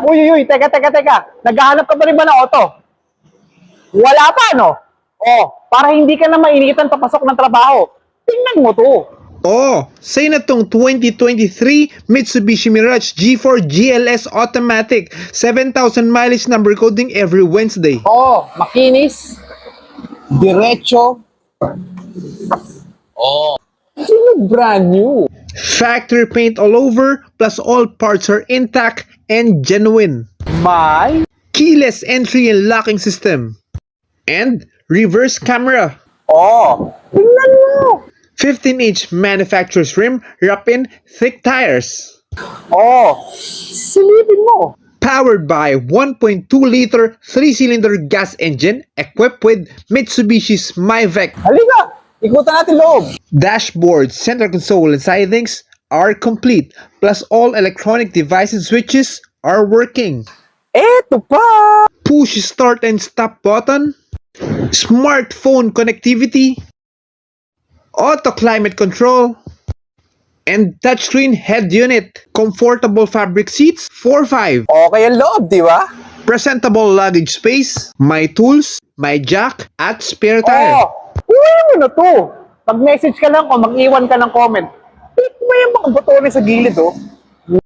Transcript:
Uy, teka. Naghahanap ka pa rin ba ng auto? Wala pa, no? Oh, para hindi ka na mainitan papasok ng trabaho. Tingnan mo to. Oh, say na tong 2023 Mitsubishi Mirage G4 GLS Automatic. 7,000 mileage number coding every Wednesday. Oh, makinis. Diretso. Oh. Sino brand new? Factory paint all over, plus all parts are intact and genuine. May? Keyless entry and locking system. And reverse camera. Oh, tingnan mo. 15-inch manufacturer's rim wrapped in thick tires. Oh, silipin mo. Powered by 1.2-liter 3-cylinder gas engine equipped with Mitsubishi's Myvec. Halika, ikutan natin loob. Dashboard, center console, and sidings are complete. Plus all electronic devices switches are working. Eto pa. Push start and stop button. Smartphone connectivity. Auto climate control. And touchscreen head unit. Comfortable fabric seats, 4-5. Okay ang loob, di ba? Presentable luggage space, my tools, my jack, at spare tire. Oh, uwi mo na to. Pag-message ka lang o mag-iwan ka ng comment, click mo yung mga butones sa gilid, oh.